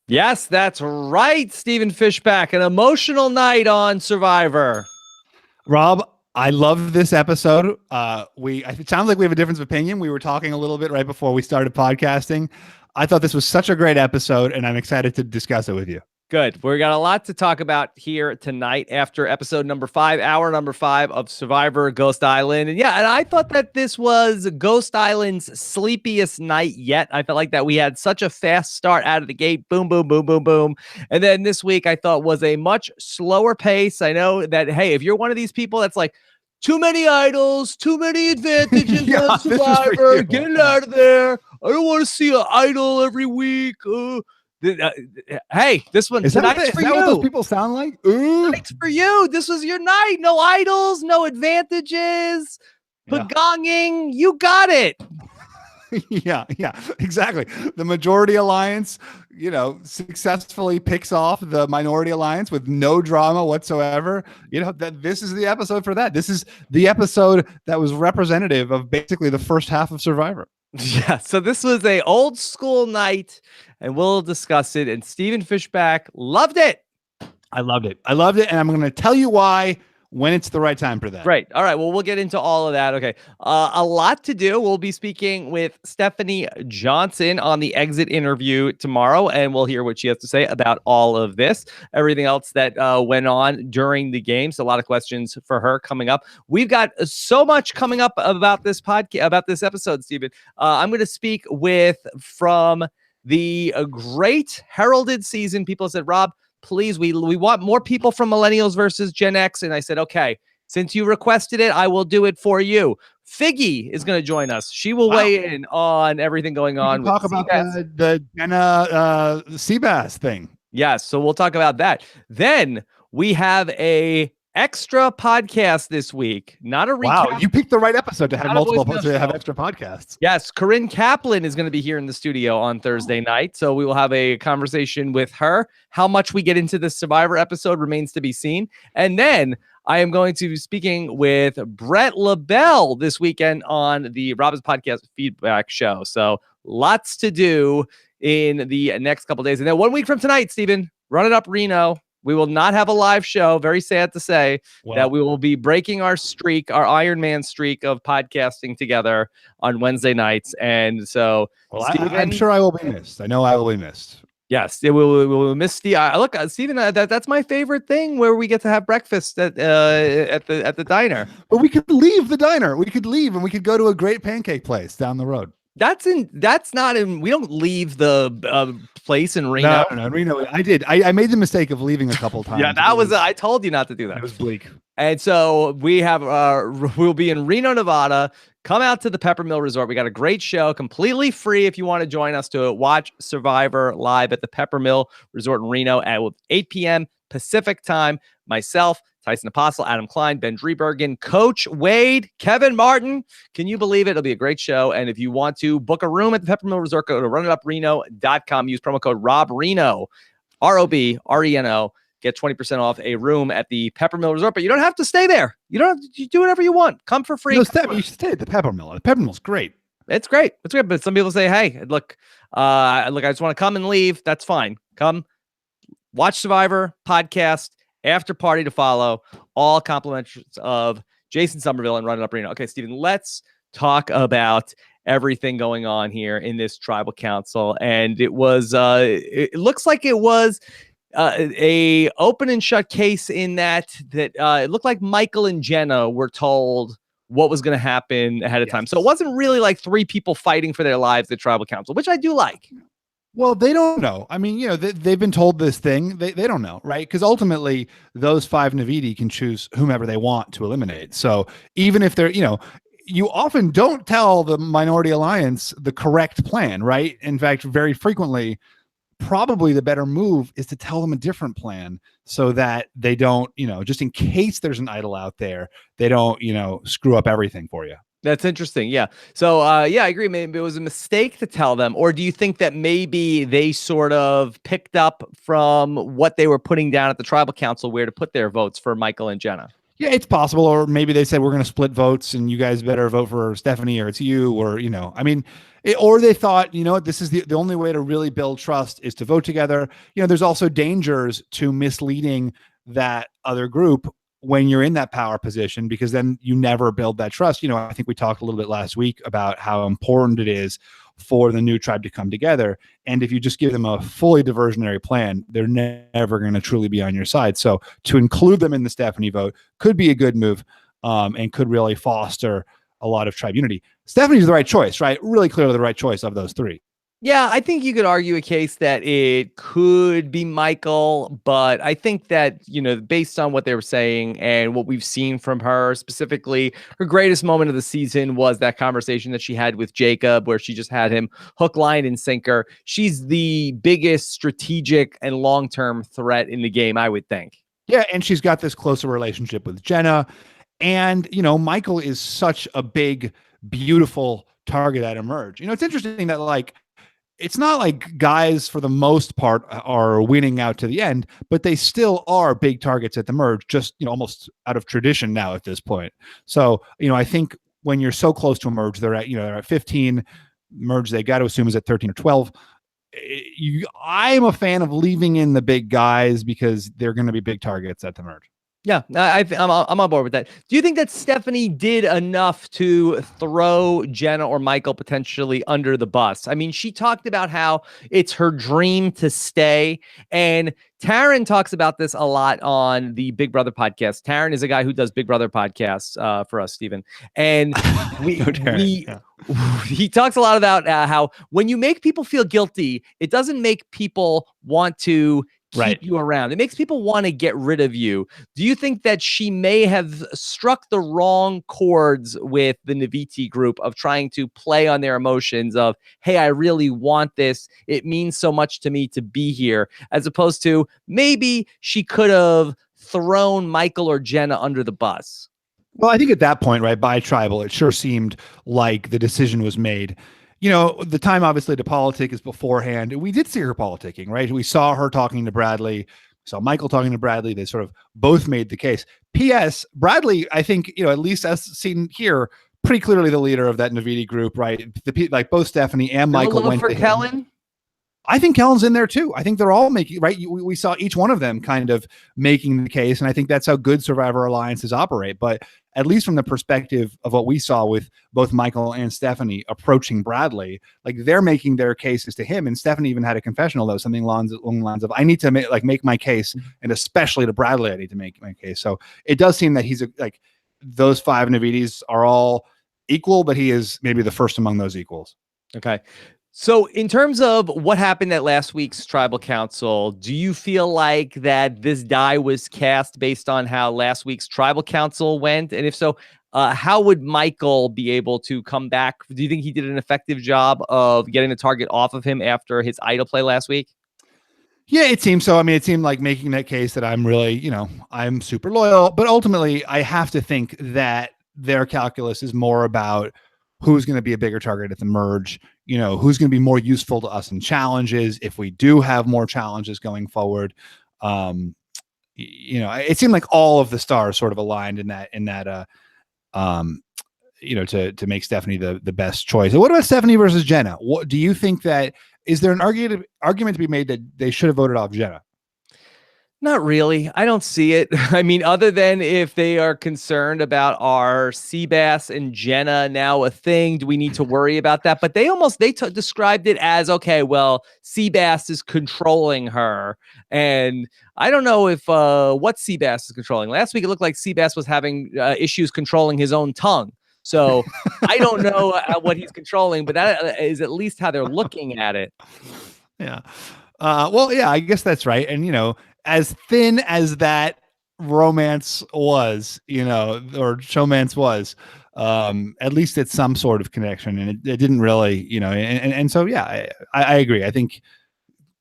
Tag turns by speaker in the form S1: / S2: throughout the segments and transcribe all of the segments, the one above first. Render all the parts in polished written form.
S1: Yes, that's right, Stephen Fishbach. An emotional night on Survivor.
S2: Rob, I love this episode. It sounds like we have a difference of opinion. We were talking a little bit right before we started podcasting. I thought this was such a great episode, and I'm excited to discuss it with you.
S1: Good. We got a lot to talk about here tonight after episode number 5, hour number 5 of Survivor Ghost Island. And yeah, and I thought that this was Ghost Island's sleepiest night yet. I felt like that we had such a fast start out of the gate. Boom, boom, boom, boom, boom. And then this week I thought was a much slower pace. I know that, hey, if you're one of these people that's like, too many idols, too many advantages on Survivor, get it out of there. I don't want to see an idol every week. Hey, this one tonight's for you. Is that
S2: what those people sound like?
S1: Tonight's for you. This was your night. No idols, no advantages. Pagonging, you got it.
S2: yeah, exactly. The majority alliance, successfully picks off the minority alliance with no drama whatsoever. That this is the episode for that. This is the episode that was representative of basically the first half of Survivor.
S1: Yeah, so this was a old school night, and we'll discuss it. And Stephen Fishbach loved it.
S2: I loved it, and I'm going to tell you why when it's the right time for that.
S1: Right. All right. Well, we'll get into all of that. Okay. A lot to do. We'll be speaking with Stephanie Johnson on the exit interview tomorrow, and we'll hear what she has to say about all of this, everything else that went on during the game. So a lot of questions for her coming up. We've got so much coming up about this podcast, about this episode, Stephen. I'm going to speak from the great heralded season. People said, Rob, please, we want more people from Millennials versus Gen X. And I said, okay, since you requested it, I will do it for you. Figgy is going to join us. She will weigh in on everything going on.
S2: Talk about the Jenna Seabass thing.
S1: Yes, so we'll talk about that. Then we have a extra podcast this week, not a recap.
S2: Wow, you picked the right episode to have extra podcasts.
S1: Yes, Corinne Kaplan is going to be here in the studio on Thursday night, so we will have a conversation with her. How much we get into the Survivor episode remains to be seen. And then I am going to be speaking with Brett LaBelle this weekend on the Rob's Podcast Feedback Show. So lots to do in the next couple of days. And then 1 week from tonight, Stephen, Run It Up Reno. We will not have a live show. Very sad to say that we will be breaking our streak, our Iron Man streak of podcasting together on Wednesday nights. And so,
S2: Stephen, I'm sure I will be missed. I know I will be missed.
S1: Yes, we will miss Steve. Look, Stephen, that's my favorite thing, where we get to have breakfast at the diner.
S2: But we could leave the diner. We could leave and we could go to a great pancake place down the road.
S1: That's not in. We don't leave the place in Reno.
S2: No, Reno. I did. I made the mistake of leaving a couple times.
S1: Yeah, that was. I told you not to do that.
S2: It was bleak.
S1: And so we have. We'll be in Reno, Nevada. Come out to the Peppermill Resort. We got a great show, completely free if you want to join us to watch Survivor live at the Peppermill Resort in Reno at 8 p.m. Pacific time. Myself, Tyson Apostle, Adam Klein, Ben Driebergen, Coach Wade, Kevin Martin. Can you believe it? It'll be a great show. And if you want to book a room at the Peppermill Resort, go to runitupreno.com. Use promo code ROBRENO, ROBRENO. Get 20% off a room at the Peppermill Resort. But you don't have to stay there. You do whatever you want. Come for free.
S2: You should stay at the Peppermill. The Peppermill's great.
S1: It's great. It's great. But some people say, hey, look, I just want to come and leave. That's fine. Come watch Survivor, podcast, after party to follow, all compliments of Jason Somerville and Run It Up Reno. Okay, Stephen, let's talk about everything going on here in this tribal council. And it was, it looks like it was a open and shut case in that it looked like Michael and Jenna were told what was going to happen ahead of time. So it wasn't really like three people fighting for their lives at tribal council, which I do like.
S2: Well, they don't know. I mean, they've been told this thing. They don't know, right? Because ultimately, those 5 Navidi can choose whomever they want to eliminate. So even if they're, you often don't tell the minority alliance the correct plan, right? In fact, very frequently, probably the better move is to tell them a different plan so that they don't, just in case there's an idol out there, they don't, screw up everything for you.
S1: That's interesting. Yeah. So, I agree. Maybe it was a mistake to tell them. Or do you think that maybe they sort of picked up from what they were putting down at the tribal council where to put their votes for Michael and Jenna?
S2: Yeah, it's possible. Or maybe they said we're going to split votes and you guys better vote for Stephanie or it's you, or, I mean, or they thought, this is the only way to really build trust is to vote together. There's also dangers to misleading that other group when you're in that power position, because then you never build that trust. I think we talked a little bit last week about how important it is for the new tribe to come together. And if you just give them a fully diversionary plan, they're never going to truly be on your side. So to include them in the Stephanie vote could be a good move, and could really foster a lot of tribe unity. Stephanie's the right choice, right? Really clearly the right choice of those three.
S1: Yeah, I think you could argue a case that it could be Michael, but I think that, based on what they were saying and what we've seen from her, specifically, her greatest moment of the season was that conversation that she had with Jacob, where she just had him hook, line, and sinker. She's the biggest strategic and long-term threat in the game, I would think.
S2: Yeah, and she's got this closer relationship with Jenna. And, Michael is such a big, beautiful target at Emerge. It's interesting that, it's not like guys for the most part are winning out to the end, but they still are big targets at the merge, just, almost out of tradition now at this point. So, I think when you're so close to a merge, they're at 15. Merge, they got to assume, is at 13 or 12. I'm a fan of leaving in the big guys because they're going to be big targets at the merge.
S1: Yeah, I'm on board with that. Do you think that Stephanie did enough to throw Jenna or Michael potentially under the bus? I mean, she talked about how it's her dream to stay. And Taryn talks about this a lot on the Big Brother podcast. Taryn is a guy who does Big Brother podcasts for us, Stephen. And he talks a lot about how when you make people feel guilty, it doesn't make people want to keep you around. It makes people want to get rid of you. Do you think that she may have struck the wrong chords with the Naviti group of trying to play on their emotions of, hey, I really want this. It means so much to me to be here, as opposed to maybe she could have thrown Michael or Jenna under the bus?
S2: Well, I think at that point, right, by tribal, it sure seemed like the decision was made. The time obviously to politic is beforehand. We did see her politicking, right? We saw her talking to Bradley. We saw Michael talking to Bradley. They sort of both made the case. P.S. Bradley, I think, at least as seen here, pretty clearly the leader of that Naviti group, right? Like both Stephanie and Michael went
S1: for Kellen.
S2: I think Kellen's in there too. I think they're all making, right? We saw each one of them kind of making the case. And I think that's how good Survivor Alliances operate. But at least from the perspective of what we saw with both Michael and Stephanie approaching Bradley, like they're making their cases to him. And Stephanie even had a confessional, though, something along the lines of, I need to make my case. And especially to Bradley, I need to make my case. So it does seem that he's those five Navitis are all equal, but he is maybe the first among those equals.
S1: Okay. So in terms of what happened at last week's tribal council, do you feel like that this die was cast based on how last week's tribal council went? And if so, how would Michael be able to come back? Do you think he did an effective job of getting the target off of him after his idol play last week?
S2: Yeah, it seems so. I mean, it seemed like making that case that I'm really, I'm super loyal, but ultimately I have to think that their calculus is more about who's going to be a bigger target at the merge, who's going to be more useful to us in challenges if we do have more challenges going forward. It seemed like all of the stars sort of aligned in that to make Stephanie the best choice. What about Stephanie versus Jenna? What do you think is there an argument to be made that they should have voted off Jenna?
S1: Not really. I don't see it. I mean, other than if they are concerned about our Seabass and Jenna now a thing, do we need to worry about that? But they described it as, okay, well, Seabass is controlling her. And I don't know if what Seabass is controlling. Last week, it looked like Seabass was having issues controlling his own tongue. So I don't know what he's controlling, but that is at least how they're looking at it.
S2: Yeah. Well, yeah, I guess that's right. And, as thin as that romance was, or showmance was, at least it's some sort of connection, and it didn't really, and so, yeah, I agree. I think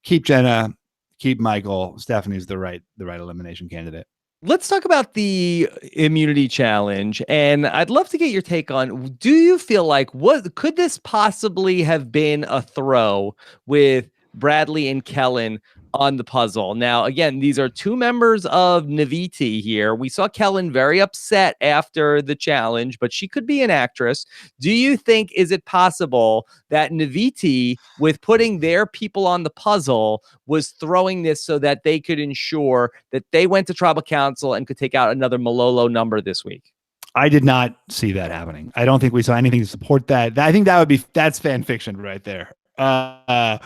S2: keep Jenna, keep Michael. Stephanie's the right elimination candidate.
S1: Let's talk about the immunity challenge, and I'd love to get your take on, do you feel like could this possibly have been a throw with Bradley and Kellen on the puzzle. Now, again, these are two members of Naviti here. We saw Kellen very upset after the challenge, but she could be an actress. Do you think, is it possible that Naviti, with putting their people on the puzzle, was throwing this so that they could ensure that they went to tribal council and could take out another Malolo number this week?
S2: I did not see that happening. I don't think we saw anything to support that. I think that's fan fiction right there. I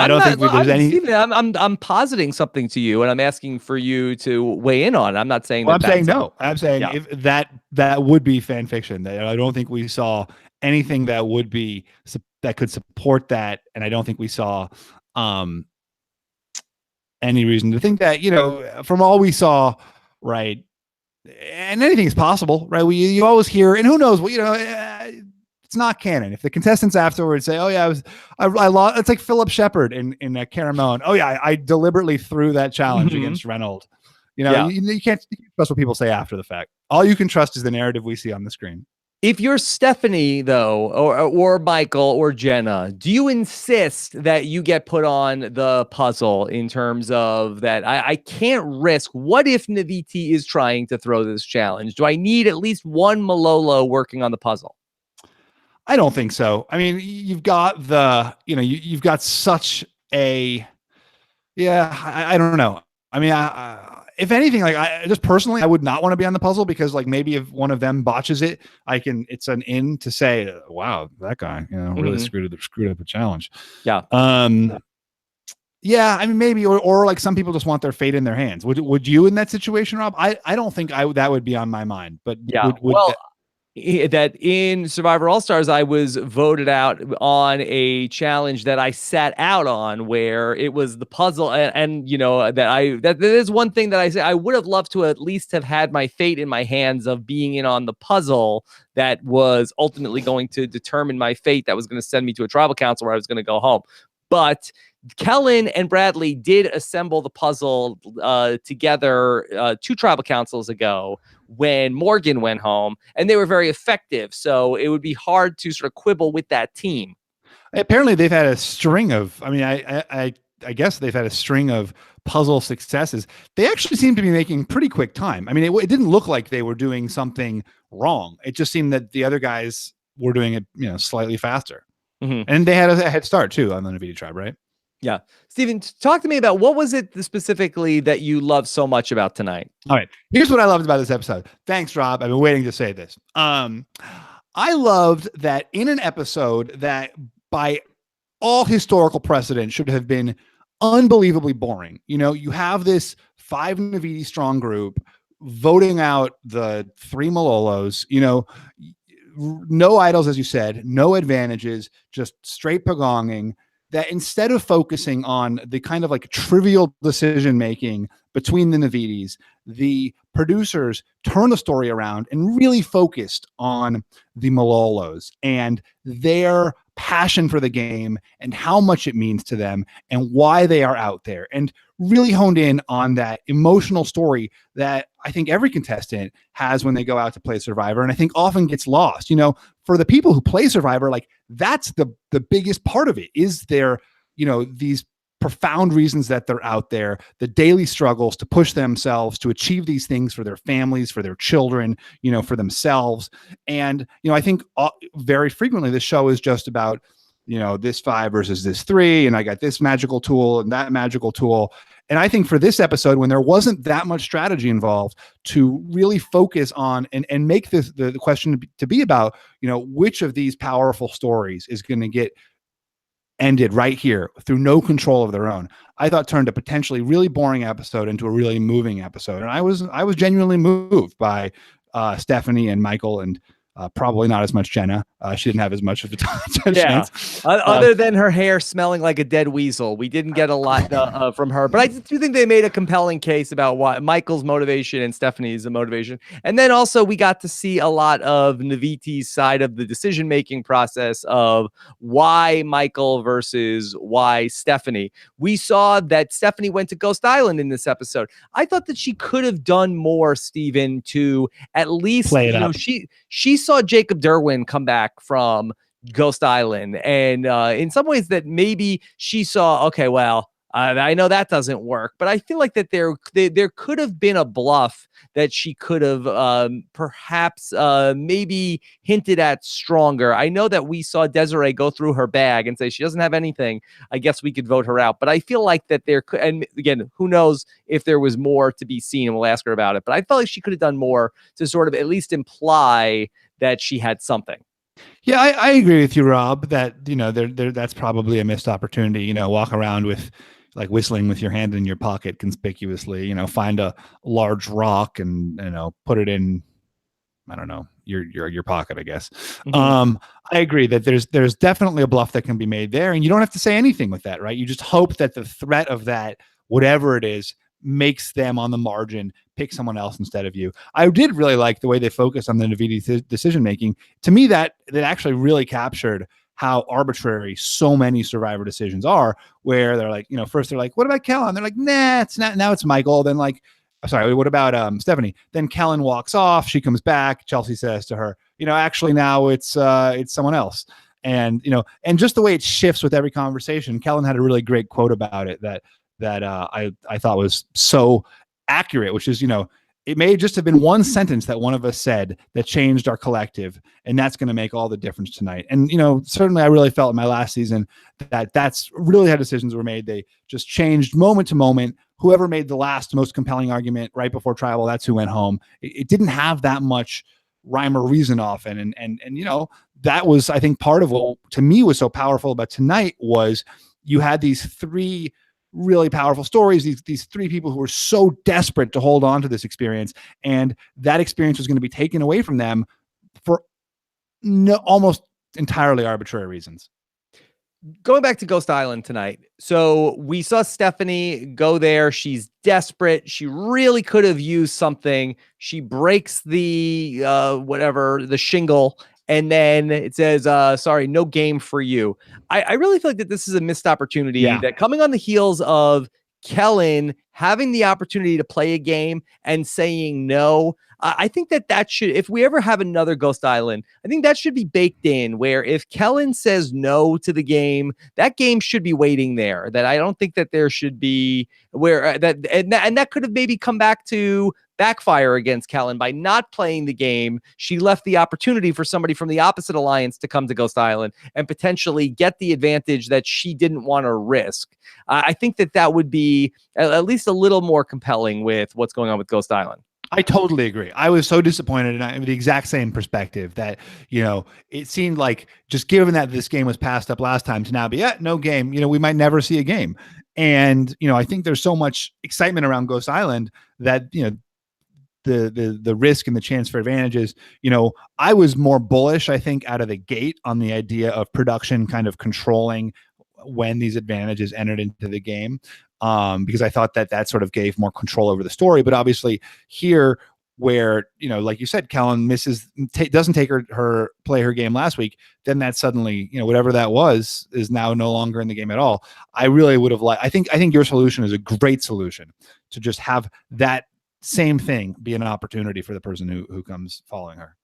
S2: don't think there's any.
S1: Steven, I'm positing something to you, and I'm asking for you to weigh in on it. I'm not saying
S2: Well,
S1: that.
S2: I'm saying no. I'm saying if that would be fan fiction. I don't think we saw anything that would be that could support that, and I don't think we saw any reason to think that. From all we saw, right. And anything is possible, right? You always hear, and who knows what, it's not canon. If the contestants afterwards say, "Oh yeah, I lost," it's like Philip Shepard in Caramone. "Oh yeah, I deliberately threw that challenge against Reynolds." You can't trust what people say after the fact. All you can trust is the narrative we see on the screen.
S1: If you're Stephanie, though, or Michael or Jenna, do you insist that you get put on the puzzle in terms of that? I can't risk. What if Naviti is trying to throw this challenge? Do I need at least one Malolo working on the puzzle?
S2: I don't think so. I mean, you've got you've got such a, I don't know. I mean, if anything, like just personally, I would not want to be on the puzzle because like maybe if one of them botches it, it's an in to say, wow, that guy, really screwed up the challenge.
S1: Yeah.
S2: Yeah. I mean, maybe, or like some people just want their fate in their hands. Would you in that situation, Rob? I don't think that would be on my mind, but
S1: yeah. That in Survivor All-Stars, I was voted out on a challenge that I sat out on where it was the puzzle. And that is one thing that I say I would have loved to at least have had my fate in my hands of being in on the puzzle that was ultimately going to determine my fate. That was going to send me to a tribal council where I was going to go home. But Kellen and Bradley did assemble the puzzle together 2 tribal councils ago when Morgan went home, and they were very effective. So it would be hard to sort of quibble with that team.
S2: Apparently, they've had a string of. I mean, I guess they've had a string of puzzle successes. They actually seem to be making pretty quick time. I mean, it didn't look like they were doing something wrong. It just seemed that the other guys were doing it, slightly faster. And they had a head start too on the Naviti tribe, right?
S1: Yeah. Steven, talk to me about what was it specifically that you loved so much about tonight?
S2: All right. Here's what I loved about this episode. Thanks, Rob. I've been waiting to say this. I loved that in an episode that by all historical precedent should have been unbelievably boring. You have this 5 Naviti strong group voting out the 3 Malolos, no idols, as you said, no advantages, just straight pagonging, that instead of focusing on the kind of like trivial decision making between the Navitis, the producers turned the story around and really focused on the Malolos and their passion for the game and how much it means to them and why they are out there, and really honed in on that emotional story that I think every contestant has when they go out to play Survivor, and I think often gets lost. For the people who play Survivor, like that's the biggest part of it, is their, these profound reasons that they're out there, the daily struggles to push themselves to achieve these things for their families, for their children, for themselves. And, I think very frequently the show is just about, this 5 versus this 3, and I got this magical tool and that magical tool. And I think for this episode, when there wasn't that much strategy involved, to really focus on and make this the question to be about, which of these powerful stories is going to get ended right here through no control of their own, I thought turned a potentially really boring episode into a really moving episode. And I was genuinely moved by Stephanie and Michael, and probably not as much Jenna. She didn't have as much of a chance.
S1: Other than her hair smelling like a dead weasel, we didn't get a lot from her. But I do think they made a compelling case about why Michael's motivation and Stephanie's motivation. And then also we got to see a lot of Naviti's side of the decision-making process of why Michael versus why Stephanie. We saw that Stephanie went to Ghost Island in this episode. I thought that she could have done more, Stephen, to at least
S2: play it up.
S1: She saw Jacob Derwin come back from Ghost Island, and in some ways that maybe she saw, okay, well, I know that doesn't work, but I feel like that there could have been a bluff that she could have perhaps maybe hinted at stronger. I know that we saw Desiree go through her bag and say she doesn't have anything. I guess we could vote her out, but I feel like that there could, and again, who knows if there was more to be seen, and we'll ask her about it. But I felt like she could have done more to sort of at least imply that she had something.
S2: Yeah, I agree with you, Rob, that, that's probably a missed opportunity. Walk around with like whistling with your hand in your pocket conspicuously, find a large rock and, put it in, I don't know, your pocket, I guess.
S1: Mm-hmm.
S2: I agree that there's definitely a bluff that can be made there, and you don't have to say anything with that, right? You just hope that the threat of that, whatever it is, makes them on the margin pick someone else instead of you. I did really like the way they focused on the Navidi decision making. To me, that actually really captured how arbitrary so many Survivor decisions are, where they're like, first they're like, what about Kellen? They're like, nah, it's not. Now it's Michael. Then like, sorry, what about Stephanie? Then Kellen walks off. She comes back. Chelsea says to her, actually now it's someone else. And, and just the way it shifts with every conversation. Kellen had a really great quote about it that I thought was so accurate, which is, it may just have been one sentence that one of us said that changed our collective, and that's going to make all the difference tonight. And, certainly I really felt in my last season that that's really how decisions were made. They just changed moment to moment. Whoever made the last most compelling argument right before tribal, that's who went home. It didn't have that much rhyme or reason often. And that was, I think, part of what to me was so powerful about tonight was you had these three really powerful stories, these three people who were so desperate to hold on to this experience, and that experience was going to be taken away from them for almost entirely arbitrary reasons.
S1: Going back to Ghost Island tonight. So we saw Stephanie go there. She's desperate. She really could have used something. She breaks the the shingle, and then it says, sorry, no game for you. I really feel like that this is a missed opportunity, that coming on the heels of Kellen having the opportunity to play a game and saying no. I think that should, if we ever have another Ghost Island, I think that should be baked in, where if Kellen says no to the game, that game should be waiting there. That I don't think that there should be where and that could have maybe come back to backfire against Kellen by not playing the game. She left the opportunity for somebody from the opposite alliance to come to Ghost Island and potentially get the advantage that she didn't want to risk. I think that would be at least a little more compelling with what's going on with Ghost Island.
S2: I totally agree. I was so disappointed, and I have the exact same perspective that, it seemed like just given that this game was passed up last time to now be, no game, we might never see a game. And, I think there's so much excitement around Ghost Island that, the risk and the chance for advantages, I was more bullish, I think, out of the gate on the idea of production kind of controlling when these advantages entered into the game. Because I thought that sort of gave more control over the story. But obviously here where, like you said, Kellen doesn't take her play her game last week, then that suddenly, whatever that was is now no longer in the game at all. I really would have liked, I think your solution is a great solution to just have that same thing be an opportunity for the person who comes following her.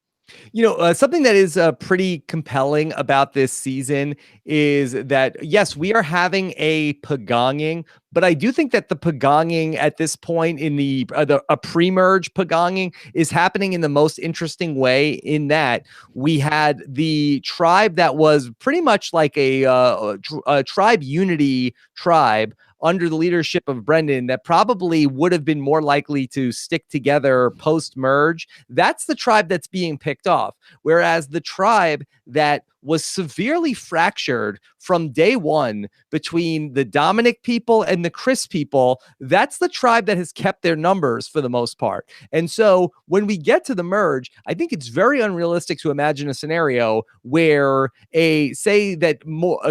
S1: Something that is pretty compelling about this season is that, yes, we are having a pagonging, but I do think that the pagonging at this point in a pre-merge pagonging is happening in the most interesting way, in that we had the tribe that was pretty much like a tribe unity tribe under the leadership of Brendan that probably would have been more likely to stick together post-merge. That's the tribe that's being picked off. Whereas the tribe that was severely fractured from day one between the Dominic people and the Chris people, that's the tribe that has kept their numbers for the most part. And so when we get to the merge, I think it's very unrealistic to imagine a scenario where say that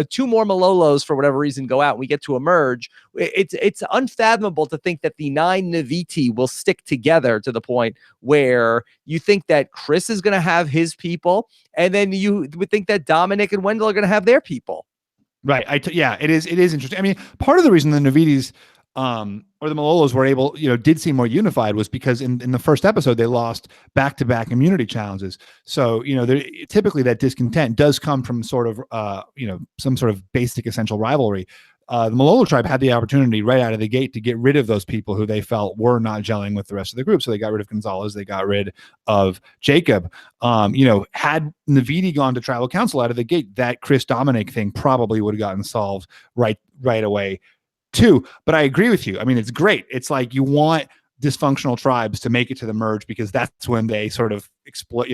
S1: two more Malolos for whatever reason go out and we get to a merge. It's unfathomable to think that the 9 Naviti will stick together to the point where you think that Chris is going to have his people, and then you would think that Dominic and Wendell are going to have their people.
S2: Right. It is interesting. I mean, part of the reason the Navitis or the Malolos were able, did seem more unified was because in the first episode, they lost back-to-back immunity challenges. So, typically that discontent does come from sort of, some sort of basic essential rivalry. the Malolo tribe had the opportunity right out of the gate to get rid of those people who they felt were not gelling with the rest of the group. So they got rid of Gonzalez, they got rid of Jacob. Had Navidi gone to tribal council out of the gate, that Chris Dominic thing probably would have gotten solved right away too. But I agree with you. I mean, it's great. It's like you want dysfunctional tribes to make it to the merge because that's when they sort of exploit,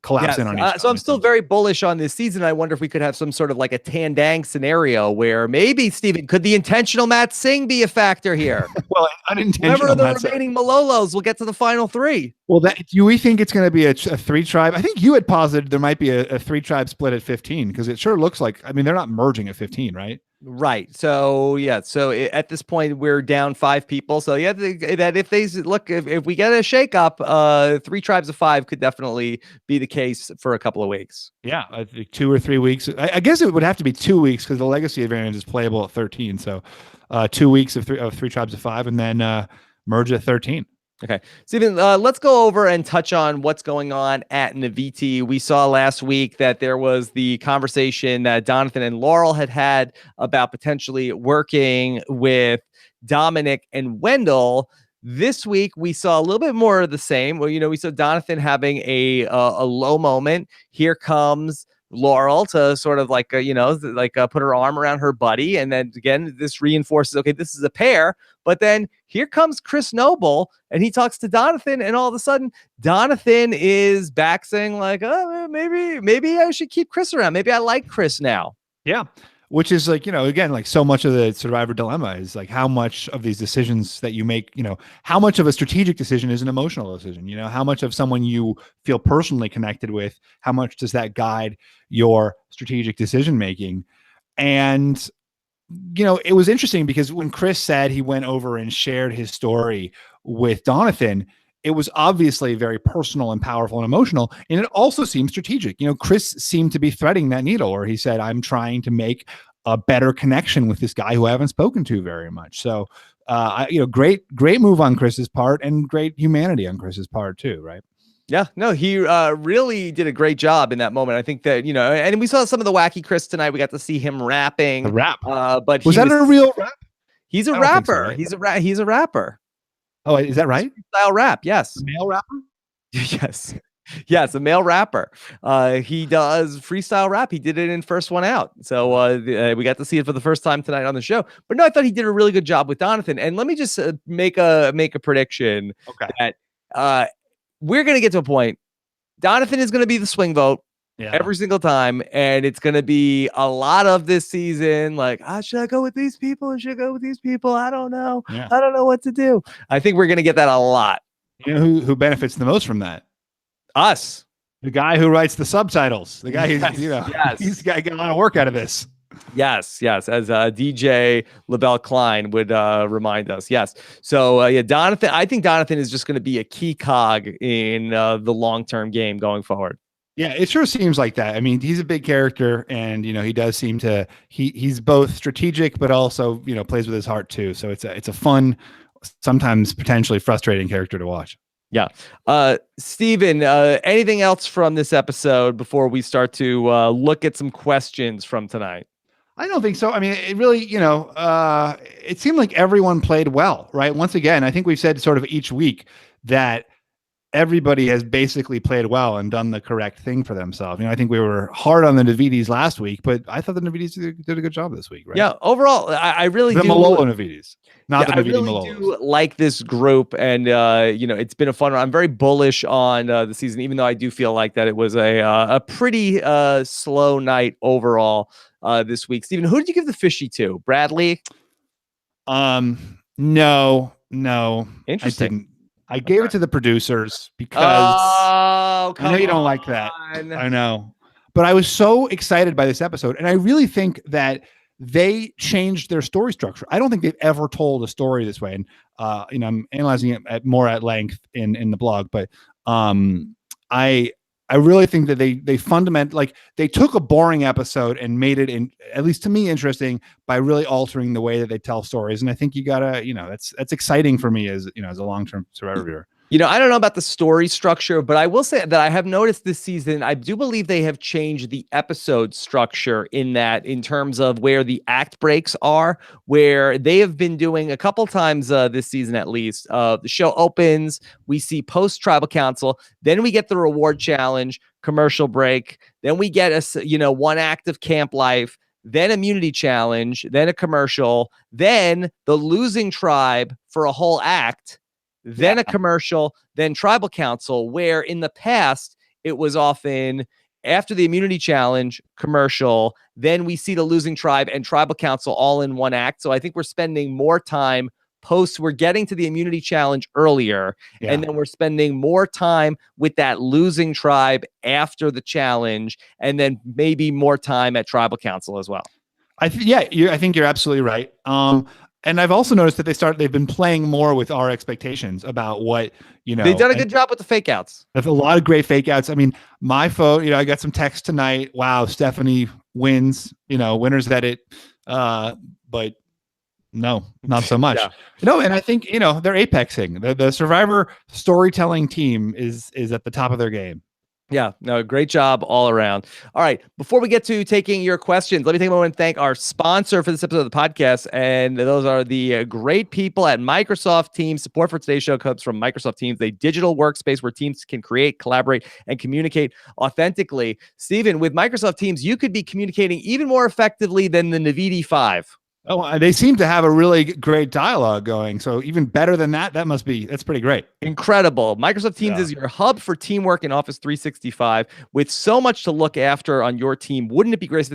S2: collapse in on each other.
S1: So I'm still very bullish on this season. I wonder if we could have some sort of like a Tandang scenario where maybe, Stephen, could the intentional Matt Singh be a factor here?
S2: Well, unintentional.
S1: Whoever the remaining Malolos will get to the final three.
S2: Well, we think it's going to be a three tribe. I think you had posited there might be a three tribe split at 15 because it sure looks like, I mean, they're not merging at 15, right?
S1: Right. So yeah. So at this point we're down 5 people. So yeah, that if they look, if we get a shakeup, 3 tribes of 5 could definitely be the case for a couple of weeks.
S2: Yeah, I think 2 or 3 weeks. I guess it would have to be 2 weeks because the legacy advantage is playable at 13. So 2 weeks of three tribes of 5, and then merge at 13.
S1: Okay, Stephen, let's go over and touch on what's going on at Naviti. We saw last week that there was the conversation that Donathan and Laurel had about potentially working with Dominic and Wendell. This week, we saw a little bit more of the same. Well, we saw Donathan having a low moment. Here comes Laurel to sort of like, put her arm around her buddy. And then again, this reinforces, okay, this is a pair. But then here comes Chris Noble and he talks to Donathan, and all of a sudden Donathan is back saying like, oh, maybe I should keep Chris around. Maybe I like Chris now. Yeah.
S2: Which is like, again, like so much of the survivor dilemma is like how much of these decisions that you make, how much of a strategic decision is an emotional decision, how much of someone you feel personally connected with, how much does that guide your strategic decision making? And, it was interesting because when Chris said he went over and shared his story with Donathan, it was obviously very personal and powerful and emotional. And it also seemed strategic. Chris seemed to be threading that needle, or he said, I'm trying to make a better connection with this guy who I haven't spoken to very much. So, great move on Chris's part, and great humanity on Chris's part too. Right.
S1: Yeah, no, he really did a great job in that moment. I think that, and we saw some of the wacky Chris tonight. We got to see him rapping.
S2: The rap.
S1: But
S2: was that a real rap?
S1: He's a rapper. So, right? He's a rapper.
S2: Oh, is that right?
S1: Freestyle rap, yes.
S2: A male rapper?
S1: Yes, a male rapper. He does freestyle rap. He did it in First One Out. So we got to see it for the first time tonight on the show. But no, I thought he did a really good job with Donathan. And let me just make a prediction that we're going to get to a point. Donathan is going to be the swing vote every single time. And it's going to be a lot of this season. Like, should I go with these people? Should I go with these people? I don't know. Yeah. I don't know what to do. I think we're going to get that a lot.
S2: You know who benefits the most from that?
S1: Us.
S2: The guy who writes the subtitles. The guy who's, he's got a lot of work out of this.
S1: Yes. As DJ LaBelle Klein would remind us. Yes. So, Donathan, I think Donathan is just going to be a key cog in the long-term game going forward.
S2: Yeah, it sure seems like that. I mean, he's a big character, and he does seem to he's both strategic, but also plays with his heart too. So it's a fun, sometimes potentially frustrating character to watch.
S1: Yeah. Stephen, anything else from this episode before we start to look at some questions from tonight?
S2: I don't think so. I mean, it really, it seemed like everyone played well, right? Once again, I think we've said sort of each week that everybody has basically played well and done the correct thing for themselves. I think we were hard on the Navidis last week, but I thought the Navidis did a good job this week, right?
S1: Yeah, overall, I really do.
S2: The Malolo Navidis, not the Navidi
S1: Malolos. I really do like this group, and it's been a fun one. I'm very bullish on the season, even though I do feel like that it was a pretty slow night overall this week. Stephen, who did you give the fishy to? Bradley?
S2: No.
S1: Interesting.
S2: I gave it to the producers because I know you don't like that. I know. But I was so excited by this episode. And I really think that they changed their story structure. I don't think they've ever told a story this way. And, I'm analyzing it more at length in the blog. But I really think that they fundamentally, they took a boring episode and made it, at least to me, interesting by really altering the way that they tell stories. And I think you gotta, that's exciting for me as a long-term Survivor viewer.
S1: I don't know about the story structure, but I will say that I have noticed this season, I do believe they have changed the episode structure in terms of where the act breaks are, where they have been doing a couple times this season at least. The show opens, we see post tribal council, then we get the reward challenge, commercial break, then we get one act of camp life, then immunity challenge, then a commercial, then the losing tribe for a whole act, then a commercial, then tribal council, where in the past it was often after the immunity challenge, commercial, then we see the losing tribe and tribal council all in one act. So I think we're spending more time we're getting to the immunity challenge earlier, and then we're spending more time with that losing tribe after the challenge, and then maybe more time at tribal council as well.
S2: I think you're absolutely right. And I've also noticed that they've been playing more with our expectations about what,
S1: they've done a good job with the fake outs.
S2: There's a lot of great fake outs. I mean, my phone, I got some text tonight. Wow, Stephanie wins, winners edit. But no, not so much. And I think, they're apexing. The Survivor storytelling team is at the top of their game.
S1: Yeah, no, great job all around. All right, before we get to taking your questions, let me take a moment and thank our sponsor for this episode of the podcast, and those are the great people at Microsoft Teams. Support for today's show comes from Microsoft Teams, a digital workspace where teams can create, collaborate, and communicate authentically. Stephen, with Microsoft Teams, you could be communicating even more effectively than the Navidi 5.
S2: Oh, they seem to have a really great dialogue going. So even better than that, that's pretty great.
S1: Incredible. Microsoft Teams is your hub for teamwork in Office 365 with so much to look after on your team. Wouldn't it be great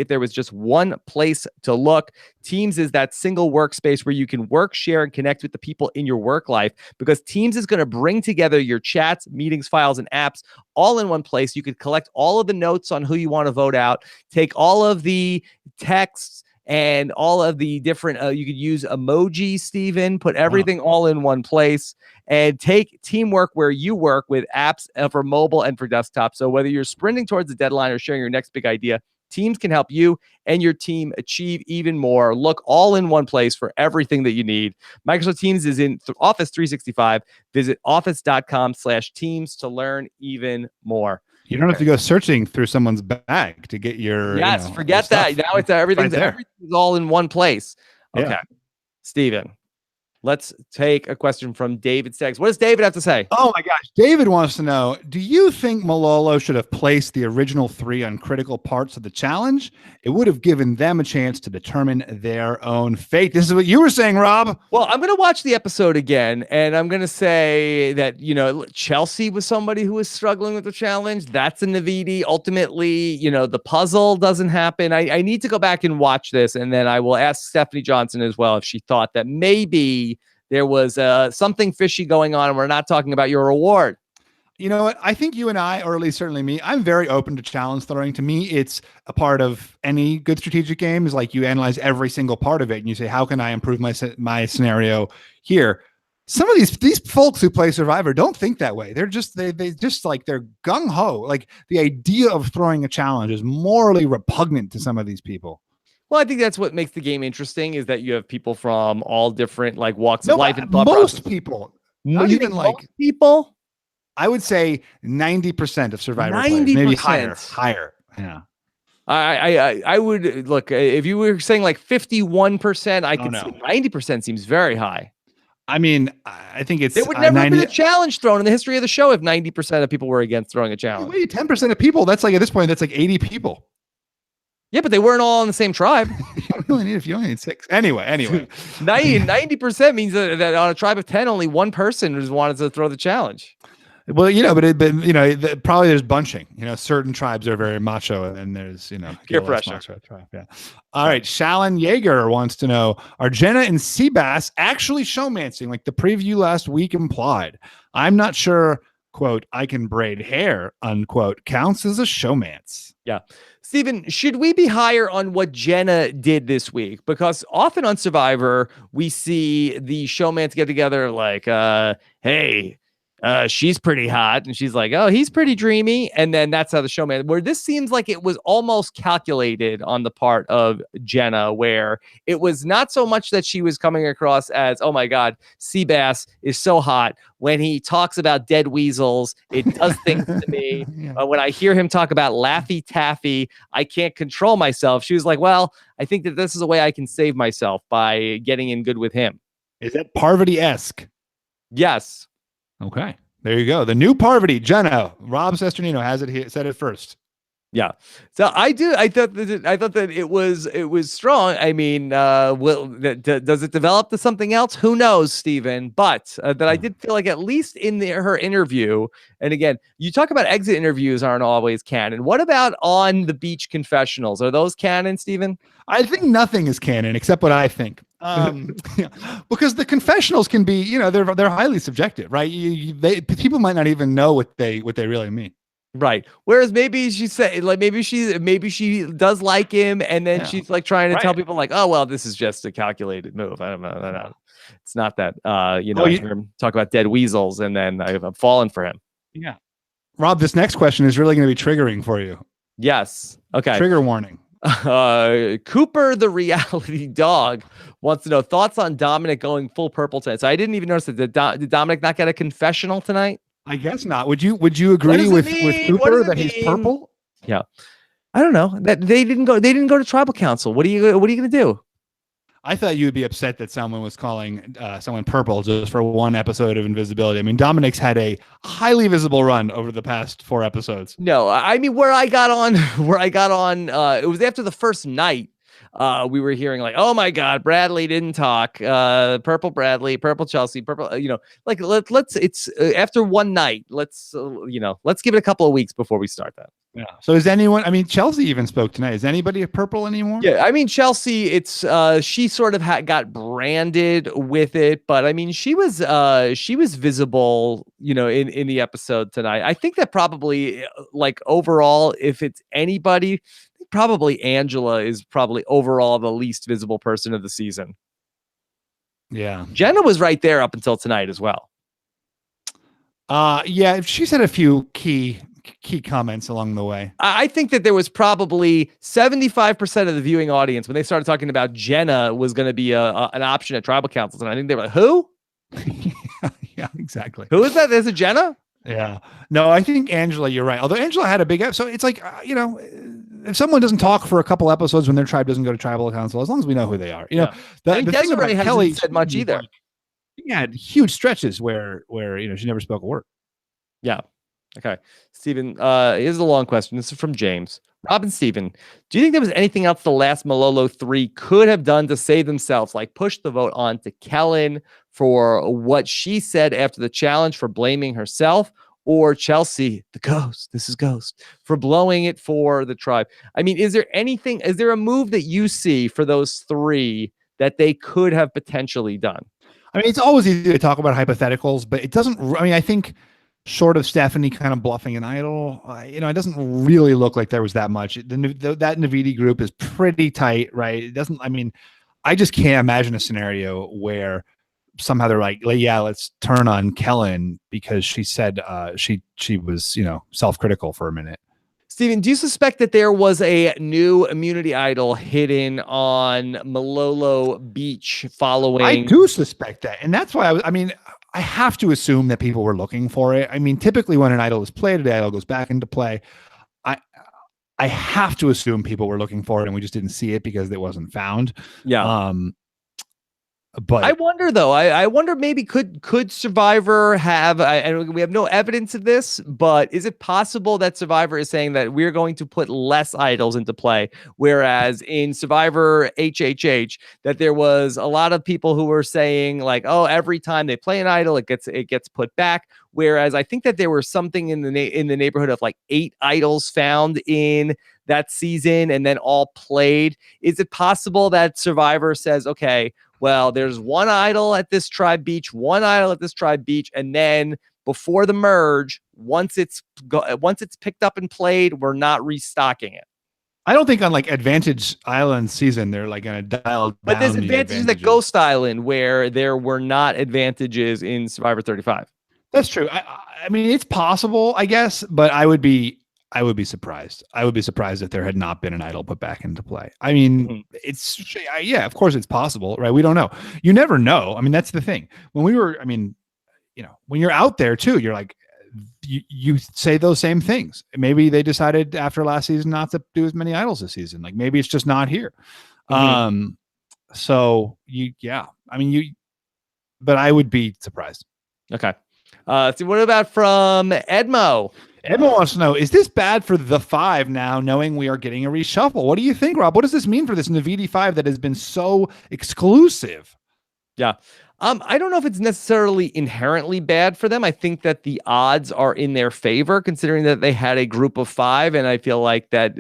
S1: if there was just one place to look? Teams is that single workspace where you can work, share, and connect with the people in your work life, because Teams is going to bring together your chats, meetings, files, and apps all in one place. You could collect all of the notes on who you want to vote out, take all of the texts, and all of the different, you could use emoji, Stephen, put everything all in one place, and take teamwork where you work with apps for mobile and for desktop. So whether you're sprinting towards a deadline or sharing your next big idea, Teams can help you and your team achieve even more. Look all in one place for everything that you need. Microsoft Teams is in Office 365. Visit office.com/teams to learn even more.
S2: You don't have to go searching through someone's bag to get your.
S1: Forget that. Now it's everything's all in one place. Okay, Stephen, let's take a question from David Steggs. What does David have to say?
S2: Oh my gosh, David wants to know: do you think Malolo should have placed the original 3 on critical parts of the challenge? It would have given them a chance to determine their own fate. This is what you were saying, Rob.
S1: Well, I'm going to watch the episode again, and I'm going to say that, Chelsea was somebody who was struggling with the challenge. That's a Navidi. Ultimately, the puzzle doesn't happen. I need to go back and watch this, and then I will ask Stephanie Johnson as well if she thought that maybe there was something fishy going on, and we're not talking about your reward.
S2: You know what? I think you and I, or at least certainly me, I'm very open to challenge throwing. To me, it's a part of any good strategic game. Is like you analyze every single part of it and you say, how can I improve my scenario here? Some of these folks who play Survivor don't think that way. They're just they're gung ho. Like the idea of throwing a challenge is morally repugnant to some of these people.
S1: Well, I think that's what makes the game interesting, is that you have people from all different walks of life and
S2: most people. Not even
S1: most people.
S2: I would say 90% of Survivor players, maybe higher. Yeah.
S1: I would look, if you were saying 51%, I could see 90% seems very high.
S2: I mean, I think it's
S1: there would never have been a challenge thrown in the history of the show if 90% of people were against throwing a challenge.
S2: Wait, 10% of people, that's at this point, that's 80 people.
S1: Yeah, but they weren't all on the same tribe.
S2: You only need 6. Anyway.
S1: 90% means that on a tribe of 10, only one person just wanted to throw the challenge.
S2: Well, probably there's bunching. Certain tribes are very macho, and there's
S1: peer pressure.
S2: Tribe. Yeah. All right. Shallon Yeager wants to know: are Jenna and Seabass actually showmancing, like the preview last week implied? I'm not sure. Quote, I can braid hair, unquote, counts as a showmance.
S1: Yeah. Stephen, should we be higher on what Jenna did this week? Because often on Survivor, we see the showmans get together like, hey, she's pretty hot. And she's like, oh, he's pretty dreamy. And then that's how the show man, where this seems like it was almost calculated on the part of Jenna, where it was not so much that she was coming across as, oh my God, Seabass is so hot. When he talks about dead weasels, it does things to me.
S2: Yeah.
S1: When I hear him talk about Laffy Taffy, I can't control myself. She was like, well, I think that this is a way I can save myself by getting in good with him.
S2: Is that Parvati-esque?
S1: Yes.
S2: Okay, there you go. The new Parvati, Jenna. Rob Cesternino has it here, said it first.
S1: Yeah. So I thought that it was strong. I mean, does it develop to something else? Who knows, Stephen? But that I did feel like at least in her interview, and again, you talk about exit interviews aren't always canon. What about on the beach confessionals? Are those canon, Stephen?
S2: I think nothing is canon except what I think. Because the confessionals can be, they're highly subjective, right? People might not even know what they really mean.
S1: Right. Whereas maybe she said, like, maybe she does like him, and then she's like trying to tell people like, oh well, this is just a calculated move. I don't know. It's not that. I hear him talk about dead weasels, and then I've fallen for him.
S2: Yeah. Rob, this next question is really going to be triggering for you.
S1: Yes. Okay.
S2: Trigger warning.
S1: Cooper, the reality dog, wants to know thoughts on Dominic going full purple tonight. So I didn't even notice that. Did Dominic not get a confessional tonight?
S2: I guess not. Would you agree with Cooper that he's purple?
S1: Yeah. I don't know. That they didn't go to tribal council. What are you going to do?
S2: I thought you would be upset that someone was calling someone purple just for one episode of invisibility. I mean, Dominic's had a highly visible run over the past 4 episods.
S1: No, I mean, where I got on, it was after the first night. We were hearing like, oh my God, Bradley didn't talk. Purple Bradley, purple Chelsea, purple. Like let's. It's after one night. Let's give it a couple of weeks before we start that.
S2: Yeah. So is anyone? I mean, Chelsea even spoke tonight. Is anybody a purple anymore?
S1: Yeah, I mean, Chelsea. It's she sort of got branded with it, but I mean, she was visible, in the episode tonight. I think that probably like overall, if it's anybody, probably Angela is probably overall the least visible person of the season.
S2: Yeah.
S1: Jenna was right there up until tonight as well.
S2: Yeah, she's had a few key comments along the way.
S1: I think that there was probably 75% of the viewing audience when they started talking about Jenna was going to be an option at tribal councils. And I think they were like, who?
S2: Yeah, exactly.
S1: Who is that? Is it Jenna?
S2: Yeah. No, I think Angela, you're right. Although Angela had a big episode. So it's like, if someone doesn't talk for a couple episodes when their tribe doesn't go to tribal council, as long as we know who they are, the thing about Kelly
S1: hasn't said much either.
S2: He had huge stretches where she never spoke a word.
S1: Yeah. Okay. Stephen, here's a long question. This is from James. Rob and Stephen, do you think there was anything else the last Malolo 3 could have done to save themselves, like push the vote on to Kellen for what she said after the challenge for blaming herself, or Chelsea, the ghost, this is Ghost, for blowing it for the tribe? I mean, is there a move that you see for those 3 that they could have potentially done?
S2: I mean, it's always easy to talk about hypotheticals, but it doesn't, I think short of Stephanie kind of bluffing an idol, it doesn't really look like there was that much. That Navidi group is pretty tight, right? It doesn't, I just can't imagine a scenario where somehow they're like, yeah, let's turn on Kellen because she said she was, self-critical for a minute. Stephen,
S1: do you suspect that there was a new immunity idol hidden on Malolo Beach following?
S2: I do suspect that. And that's why I have to assume that people were looking for it. I mean, typically when an idol is played, the idol goes back into play. I have to assume people were looking for it and we just didn't see it because it wasn't found.
S1: Yeah.
S2: But
S1: I wonder though. I wonder maybe could Survivor have? And we have no evidence of this, but is it possible that Survivor is saying that we're going to put less idols into play, whereas in Survivor HHH that there was a lot of people who were saying like, oh, every time they play an idol, it gets put back. Whereas I think that there was something in the neighborhood of like 8 idols found in that season and then all played. Is it possible that Survivor says, okay, well, there's one idol at this tribe beach, one idol at this tribe beach, and then before the merge, once it's picked up and played, we're not restocking it.
S2: I don't think on like Advantage Island season they're like going to dial down.
S1: But there's advantages at Ghost Island where there were not advantages in Survivor 35.
S2: That's true. I mean, it's possible, I guess, but I would be surprised. I would be surprised if there had not been an idol put back into play. I mean,
S1: Mhm.
S2: yeah, of course it's possible, right? We don't know. You never know. I mean, that's the thing. When we were, I mean, when you're out there too, you're like, you say those same things. Maybe they decided after last season not to do as many idols this season. Like maybe it's just not here.
S1: Mhm.
S2: So yeah. I mean, but I would be surprised.
S1: Okay. So what about from Edmo?
S2: Everyone wants to know, is this bad for the five now, knowing we are getting a reshuffle? What do you think, Rob? What does this mean for this Navidi five that has been so exclusive?
S1: Yeah. I don't know if it's necessarily inherently bad for them. I think that the odds are in their favor, considering that they had a group of five, and I feel like that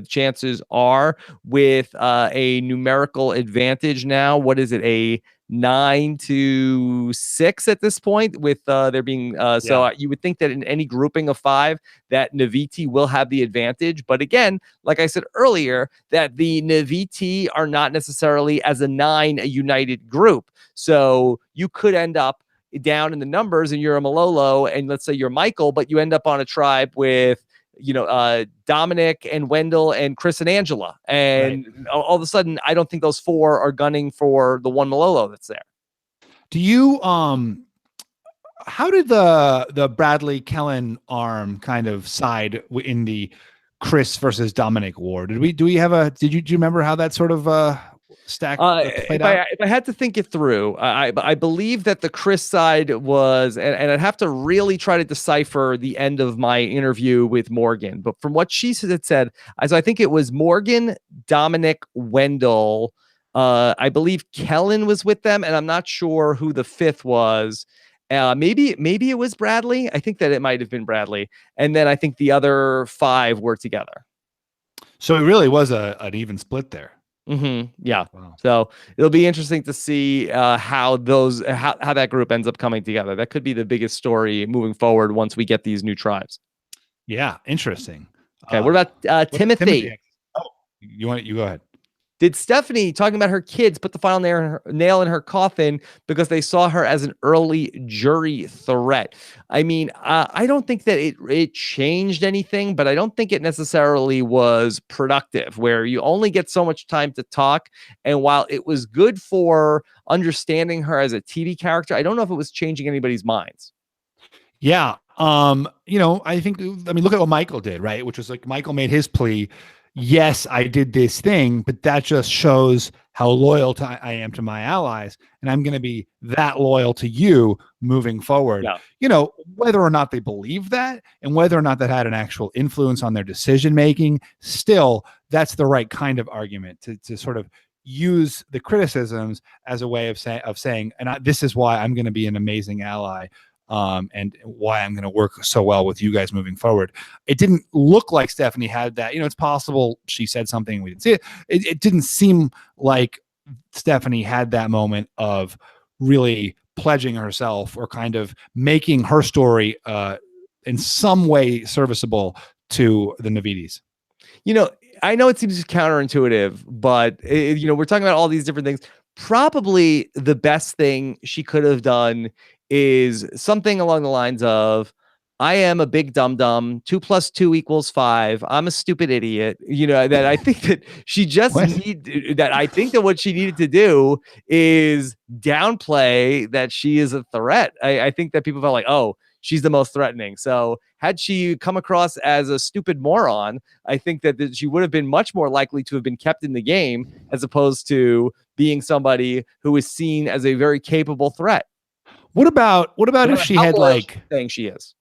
S1: chances are with a numerical advantage now. What is it? A 9-6 at this point, with there being
S2: Yeah.
S1: you would think that in any grouping of five that Naviti will have the advantage. But again, like I said earlier, that the Naviti are not necessarily as a nine a united group. So you could end up down in the numbers and you're a Malolo, and let's say you're Michael, but you end up on a tribe with Dominic and Wendell and Chris and Angela,
S2: Right.
S1: and all of a sudden I don't think those four are gunning for the one Malolo that's there.
S2: Do you how did the Bradley Kellen arm kind of side in the Chris versus Dominic war? Do you remember how that sort of stack played
S1: If
S2: out?
S1: I had to think it through, I believe that the Chris side was, and I'd have to really try to decipher the end of my interview with Morgan. But from what she had said, so I think it was Morgan, Dominic, Wendell. I believe Kellen was with them, and I'm not sure who the fifth was. Maybe it was Bradley. I think that it might have been Bradley, and then I think the other five were together.
S2: So it really was an even split there.
S1: Yeah.
S2: Wow.
S1: So it'll be interesting to see how that group ends up coming together. That could be the biggest story moving forward once we get these new tribes.
S2: Yeah, interesting.
S1: Okay. What about
S2: What did
S1: Timothy?
S2: Oh, you go ahead.
S1: Did Stephanie, talking about her kids, put the final nail in her coffin because they saw her as an early jury threat? I mean, I don't think that it changed anything, but I don't think it necessarily was productive, where you only get so much time to talk. And while it was good for understanding her as a TV character, I don't know if it was changing anybody's minds.
S2: Yeah. I mean, look at what Michael did, right? Which was like Michael made his plea. Yes, I did this thing, but that just shows how loyal I am to my allies. And I'm going to be that loyal to you moving forward.
S1: Yeah.
S2: Whether or not they believe that and whether or not that had an actual influence on their decision making, still, that's the right kind of argument to sort of use the criticisms as a way of saying, this is why I'm going to be an amazing ally. And why I'm going to work so well with you guys moving forward. It didn't look like Stephanie had that. It's possible she said something, we didn't see it. It didn't seem like Stephanie had that moment of really pledging herself or kind of making her story in some way serviceable to the Navidis.
S1: I know it seems counterintuitive, but we're talking about all these different things. Probably the best thing she could have done is something along the lines of, I am a big dum-dum. 2 + 2 = 5. I'm a stupid idiot. That I think that she just I think that what she needed to do is downplay that she is a threat. I think that people felt like, oh, she's the most threatening. So had she come across as a stupid moron, I think that she would have been much more likely to have been kept in the game, as opposed to being somebody who is seen as a very capable threat.
S2: What about
S1: No
S2: if
S1: matter
S2: she
S1: how
S2: had
S1: loyal she's
S2: like
S1: saying she is?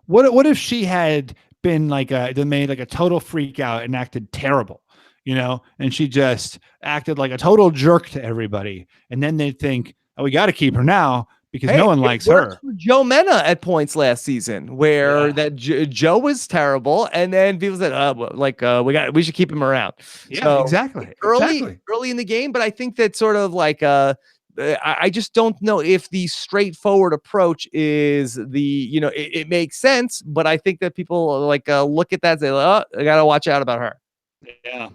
S2: what if she had been made like a total freak out and acted terrible, and she just acted like a total jerk to everybody, and then they'd think, oh, we got to keep her now because no one likes her.
S1: Joe Mena at points last season, where that Joe was terrible, and then people said, we should keep him around.
S2: Yeah,
S1: so
S2: exactly.
S1: Early in the game, but I think that sort of like I just don't know if the straightforward approach is it makes sense, but I think that people look at that and say, oh, I gotta watch out about her.
S2: Yeah.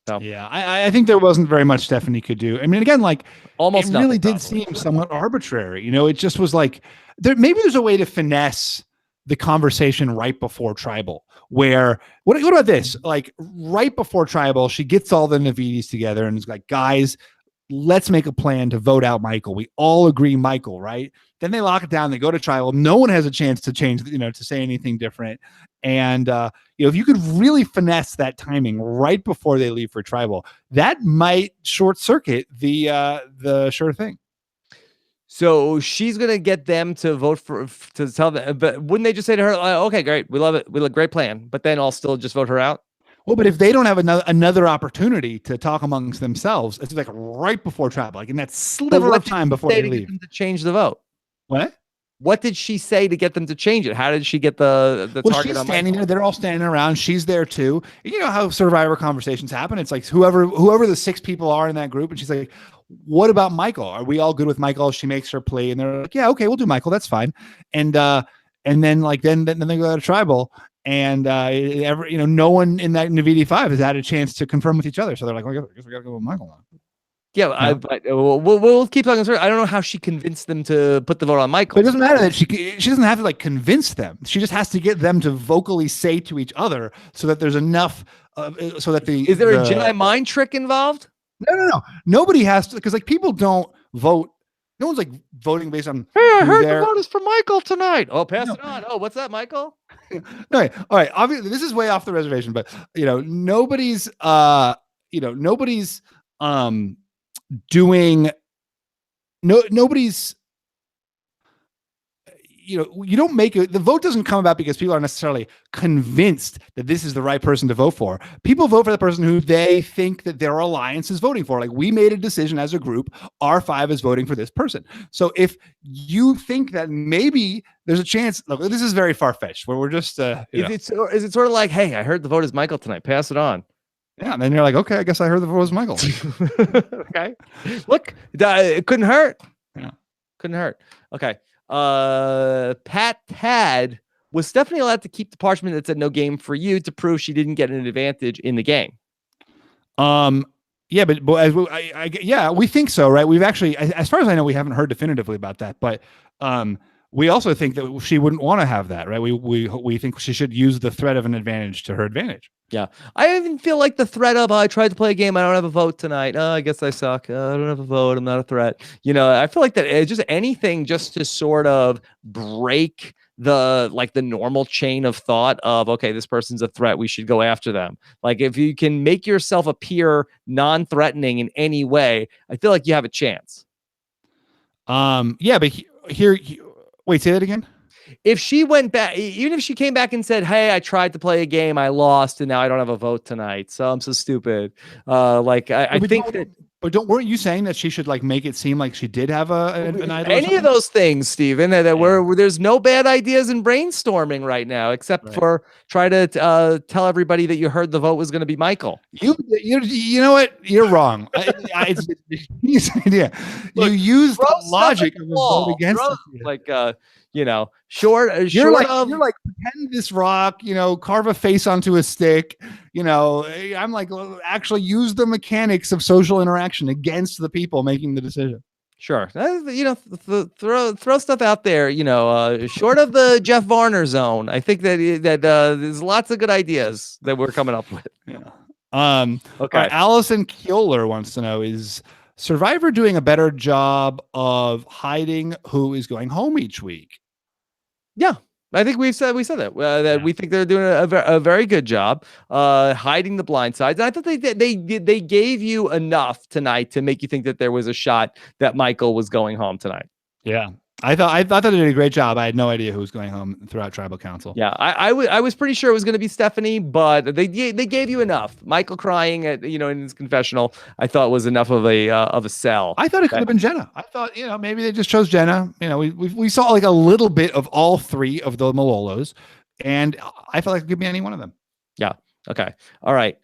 S1: So.
S2: Yeah, I think there wasn't very much Stephanie could do. I mean, again, like
S1: almost
S2: it really
S1: nothing,
S2: did seem somewhat arbitrary. It just was like maybe there's a way to finesse the conversation right before tribal, where what about this? Like right before tribal, she gets all the Navidis together and is like, guys, let's make a plan to vote out Michael. We all agree Michael, right? Then they lock it down. They go to tribal. No one has a chance to change, to say anything different. And, if you could really finesse that timing right before they leave for tribal, that might short circuit the sure thing.
S1: So she's gonna get them to vote to tell them, but wouldn't they just say to her, "Okay, great, we love it, great plan," but then I'll still just vote her out?
S2: Well, but if they don't have another opportunity to talk amongst themselves, it's like right before tribal, like in that sliver of time before they leave,
S1: to change the vote.
S2: What
S1: did she say to get them to change it? How did she get the target?
S2: She's standing there. They're all standing around. She's there too. You know how Survivor conversations happen. It's like whoever the 6 people are in that group, and she's like, "What about Michael? Are we all good with Michael?" She makes her plea, and they're like, "Yeah, okay, we'll do Michael. That's fine." And then then they go to tribal, and no one in that Navidi 5 has had a chance to confirm with each other. So they're like, "I guess we got to go with Michael now."
S1: Yeah, but we'll keep talking. I don't know how she convinced them to put the vote on Michael.
S2: But it doesn't matter that she doesn't have to like convince them. She just has to get them to vocally say to each other so that there's enough. So that
S1: is there a Jedi mind trick involved?
S2: No. Nobody has to, because like people don't vote. No one's like voting based on.
S1: Hey, I heard the vote is for Michael tonight. Oh, pass it on. Oh, what's that, Michael?
S2: No, all right. Obviously, this is way off the reservation, but nobody's doing nobody's you don't make it. The vote doesn't come about because people are necessarily convinced that this is the right person to vote for. People vote for the person who they think that their alliance is voting for. Like, we made a decision as a group, R5 is voting for this person. So if you think that maybe there's a chance, look, this is very far-fetched, where we're just is
S1: it sort of like, hey, I heard the vote is Michael tonight, pass it on.
S2: Yeah, and then you're like, okay, I guess I heard the vote was Michael.
S1: Okay, look, it couldn't hurt.
S2: Yeah,
S1: couldn't hurt. Okay, Pat Tad, was Stephanie allowed to keep the parchment that said "no game for you" to prove she didn't get an advantage in the game?
S2: Yeah, but yeah, we think so, right? We've actually, as far as I know, we haven't heard definitively about that, but we also think that she wouldn't want to have that, right? We think she should use the threat of an advantage to her advantage.
S1: Yeah, I even feel like the threat of I tried to play a game, I don't have a vote tonight. I guess I suck. I don't have a vote. I'm not a threat. I feel like that just anything just to sort of break the normal chain of thought of, okay, this person's a threat, we should go after them. Like, if you can make yourself appear non-threatening in any way, I feel like you have a chance.
S2: Yeah, but here, wait, say that again.
S1: If she went back, even if she came back and said, "Hey, I tried to play a game, I lost, and now I don't have a vote tonight, so I'm so stupid." I think that.
S2: But weren't you saying that she should like make it seem like she did have an idol?
S1: Any of those things, Stephen, where there's no bad ideas in brainstorming right now, except for try to tell everybody that you heard the vote was going to be Michael.
S2: You know what? You're wrong. It's idea. Look, you used the logic of a vote against
S1: you're
S2: like pretend this rock, carve a face onto a stick. I'm like, actually use the mechanics of social interaction against the people making the decision.
S1: Sure. Throw stuff out there, short of the Jeff Varner zone. I think that there's lots of good ideas that we're coming up with.
S2: Yeah. Okay. Allison Keeler wants to know, is Survivor doing a better job of hiding who is going home each week?
S1: Yeah, I think we said that we think they're doing a very good job hiding the blind sides. And I thought they gave you enough tonight to make you think that there was a shot that Michael was going home tonight. Yeah.
S2: I thought they did a great job. I had no idea who was going home throughout Tribal Council.
S1: Yeah, I was pretty sure it was going to be Stephanie, but they gave you enough. Michael crying at in his confessional, I thought was enough of a sell.
S2: I thought it could have been Jenna. I thought maybe they just chose Jenna. We saw like a little bit of all 3 of the Malolos, and I felt like it could be any one of them.
S1: Yeah. Okay. All right.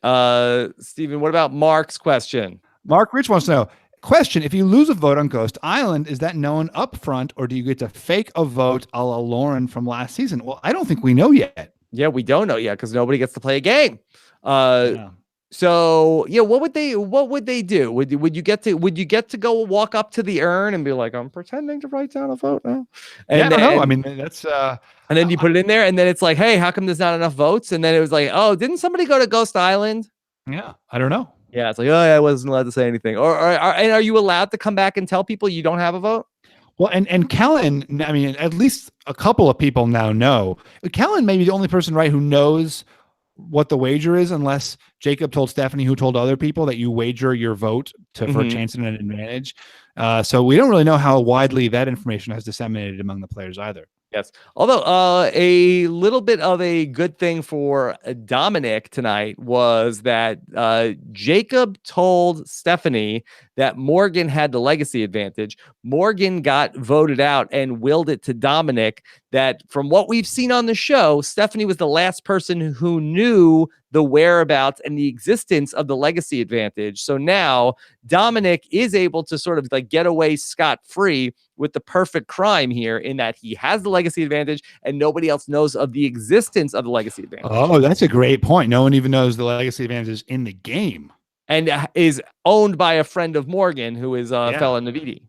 S1: Stephen, what about Mark's question?
S2: Mark Rich wants to know. Question: if you lose a vote on Ghost Island, is that known up front, or do you get to fake a vote a la Lauren from last season? Well, I don't think we know yet.
S1: Yeah, we don't know yet because nobody gets to play a game. So yeah, what would they do? Would you get to go walk up to the urn and be like, I'm pretending to write down a vote now?
S2: Yeah,
S1: And
S2: I don't know. I
S1: then
S2: mean, that's
S1: and then you put it in there, and then it's like, hey, how come there's not enough votes? And then it was like, oh, didn't somebody go to Ghost Island?
S2: yeah, I don't know.
S1: Yeah, it's like, oh, yeah, I wasn't allowed to say anything. And are you allowed to come back and tell people you don't have a vote?
S2: Well, and Kellen, I mean, at least a couple of people now know. Kellen may be the only person, right, who knows what the wager is, unless Jacob told Stephanie, who told other people that you wager your vote for a
S1: Mhm.
S2: chance and an advantage. So we don't really know how widely that information has disseminated among the players either.
S1: Yes. Although a little bit of a good thing for Dominic tonight was that Jacob told Stephanie that Morgan had the legacy advantage. Morgan got voted out and willed it to Dominic. That from what we've seen on the show, Stephanie was the last person who knew the whereabouts and the existence of the legacy advantage. So now Dominic is able to sort of like get away scot-free with the perfect crime here, in that he has the legacy advantage and nobody else knows of the existence of the legacy advantage.
S2: Oh, that's a great point. No one even knows the legacy advantage is in the game.
S1: And is owned by a friend of Morgan, who is
S2: Yeah.
S1: Fella Navidi.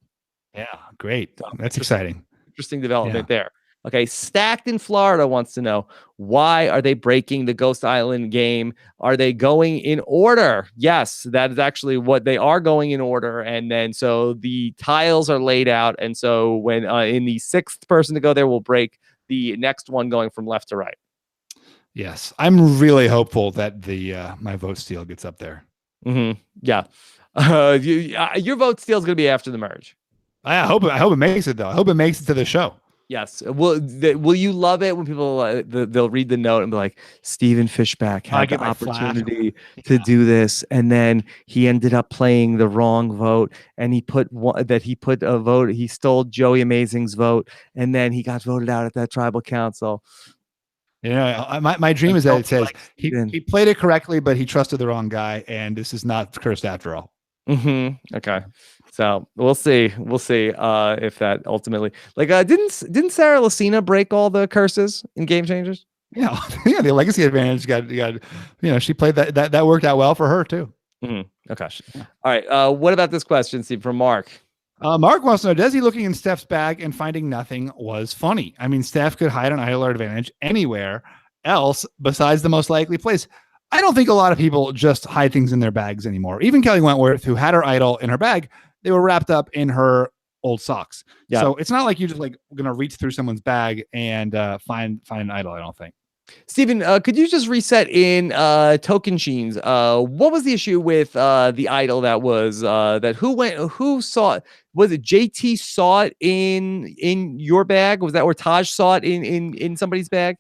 S2: Yeah, great.
S1: So,
S2: That's exciting.
S1: interesting development there. Okay, Stacked in Florida wants to know, why are they breaking the Ghost Island game? Are they going in order? Yes, that is actually what they are, going in order. And then so the tiles are laid out. And so when in the sixth person to go there will break the next one going from left to right.
S2: Yes, I'm really hopeful that the my vote steal gets up there.
S1: Yeah. Your vote steal is going to be after the merge.
S2: I hope it makes it, though. I hope it makes it to the show.
S1: Yes. Will you love it when people they'll read the note and be like, Stephen Fishbach had the opportunity to do this, and then he ended up playing the wrong vote, and he put a vote. He stole Joey Amazing's vote, and then he got voted out at that tribal council.
S2: You know, my dream is that it says he played it correctly, but he trusted the wrong guy, and this is not cursed after all.
S1: Okay. So we'll see if that ultimately, like, didn't Sarah Lucina break all the curses in Game Changers?
S2: Yeah, yeah. The legacy advantage got she played that worked out well for her too.
S1: Okay. All right. What about this question, Steve, from Mark?
S2: Mark wants to know, Desi looking in Steph's bag and finding nothing was funny. I mean, Steph could hide an idol or advantage anywhere else besides the most likely place. I don't think a lot of people just hide things in their bags anymore. Even Kelly Wentworth, who had her idol in her bag, they were wrapped up in her old socks. Yeah. So it's not like you're just like going to reach through someone's bag and find an idol, I don't think.
S1: Stephen, could you just reset in Token Sheens? What was the issue with the idol that was who saw it? Was it JT saw it in your bag? Was that where Taj saw it in somebody's bag?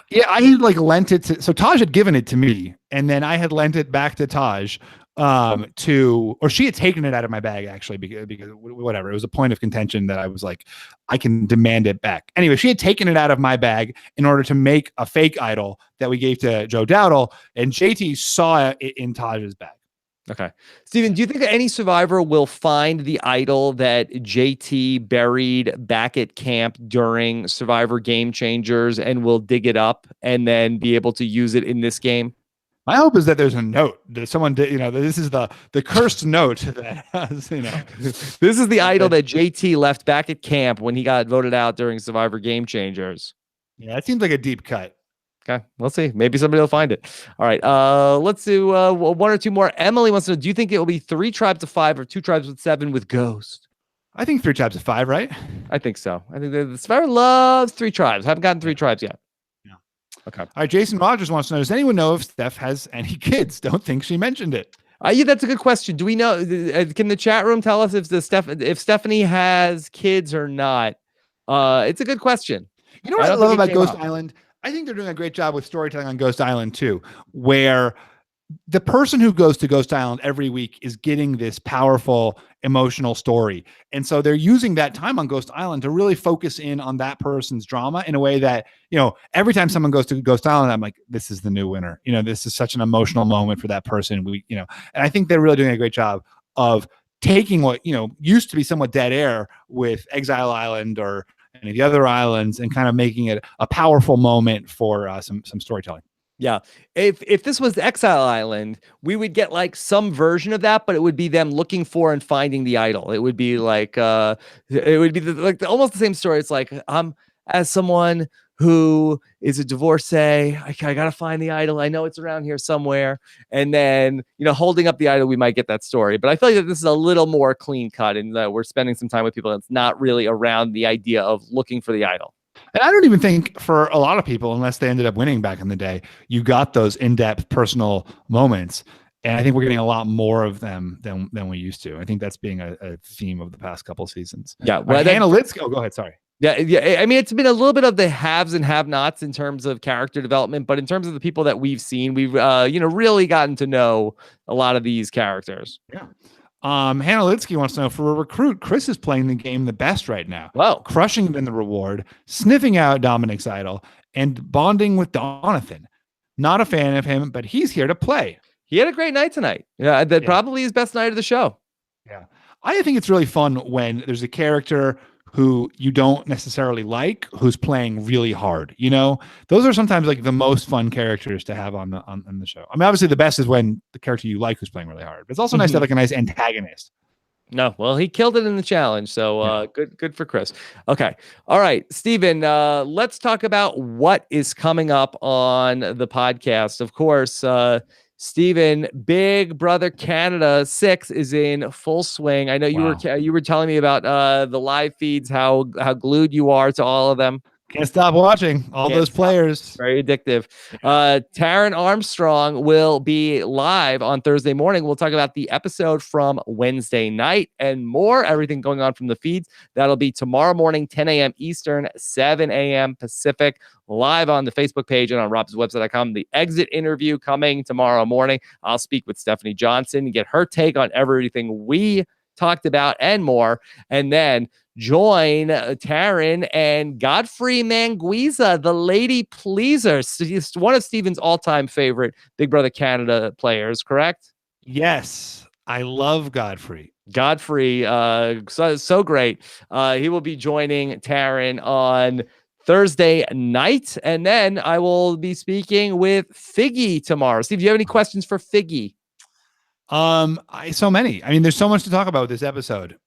S2: Yeah, I had like lent it to, so Taj had given it to me, and then I had lent it back to Taj or she had taken it out of my bag, actually, because whatever, it was a point of contention that I was like, I can demand it back. Anyway, she had taken it out of my bag in order to make a fake idol that we gave to Joe Dowdle, and JT saw it in Taj's bag.
S1: Okay. Stephen, do you think any survivor will find the idol that JT buried back at camp during Survivor Game Changers and will dig it up and then be able to use it in this game?
S2: My hope is that there's a note that someone did, this is the cursed note that has,
S1: this is the idol that JT left back at camp when he got voted out during Survivor Game Changers.
S2: Yeah, it seems like a deep cut.
S1: Okay, we'll see. Maybe somebody will find it. All right, let's do one or two more. Emily wants to know, do you think it will be 3 tribes of 5 or 2 tribes of 7 with Ghost?
S2: I think 3 tribes of 5, right?
S1: I think so. I think the Survivor loves 3 tribes. Haven't gotten 3 tribes yet.
S2: Yeah.
S1: Okay. All
S2: right, Jason Rogers wants to know, does anyone know if Steph has any kids? Don't think she mentioned it.
S1: Yeah, that's a good question. Do we know? Can the chat room tell us if Stephanie has kids or not? It's a good question.
S2: You know what I love about Ghost Island? I think they're doing a great job with storytelling on Ghost Island too, where the person who goes to Ghost Island every week is getting this powerful emotional story. And so they're using that time on Ghost Island to really focus in on that person's drama in a way that, every time someone goes to Ghost Island, I'm like, this is the new winner. This is such an emotional moment for that person. And I think they're really doing a great job of taking what, used to be somewhat dead air with Exile Island or any of the other islands and kind of making it a powerful moment for some storytelling.
S1: Yeah. If this was Exile Island, we would get like some version of that, but it would be them looking for and finding the idol. It would be like it would be almost the same story. It's like as someone who is a divorcee, I gotta find the idol. I know it's around here somewhere. And then, holding up the idol, we might get that story. But I feel like that this is a little more clean cut, and that we're spending some time with people that's not really around the idea of looking for the idol.
S2: And I don't even think for a lot of people, unless they ended up winning back in the day, you got those in-depth personal moments. And I think we're getting a lot more of them than we used to. I think that's being a theme of the past couple seasons.
S1: Yeah. Well,
S2: Hannah Litzke. Oh, go ahead. Sorry.
S1: Yeah. I mean, it's been a little bit of the haves and have-nots in terms of character development, but in terms of the people that we've seen, we've really gotten to know a lot of these characters.
S2: Yeah. Hannah Litzke wants to know, for a recruit, Chris is playing the game the best right now.
S1: Wow.
S2: Crushing it in the reward, sniffing out Dominic's idol, and bonding with Donathan. Not a fan of him, but he's here to play.
S1: He had a great night tonight. Yeah, probably his best night of the show.
S2: Yeah. I think it's really fun when there's a character who you don't necessarily like, who's playing really hard. Those are sometimes like the most fun characters to have on the show. I mean, obviously the best is when the character you like who's playing really hard, but it's also nice to have like a nice antagonist.
S1: No, well, he killed it in the challenge. So good for Chris. Okay. All right, Stephen, let's talk about what is coming up on the podcast. Of course, Stephen, Big Brother Canada 6 is in full swing. I know you were telling me about the live feeds, how glued you are to all of them.
S2: Can't stop watching all those players.
S1: Very addictive. Taryn Armstrong will be live on Thursday morning. We'll talk about the episode from Wednesday night and more. Everything going on from the feeds. That'll be tomorrow morning, 10 a.m. Eastern, 7 a.m. Pacific, live on the Facebook page and on robswebsite.com. The exit interview coming tomorrow morning. I'll speak with Stephanie Johnson and get her take on everything we talked about and more. And then join Taryn and Godfrey Manguiza, the lady pleaser. He's one of Stephen's all-time favorite Big Brother Canada players, correct?
S2: Yes. I love Godfrey.
S1: So great. He will be joining Taryn on Thursday night. And then I will be speaking with Figgy tomorrow. Steve, do you have any questions for Figgy?
S2: So many. I mean, there's so much to talk about with this episode.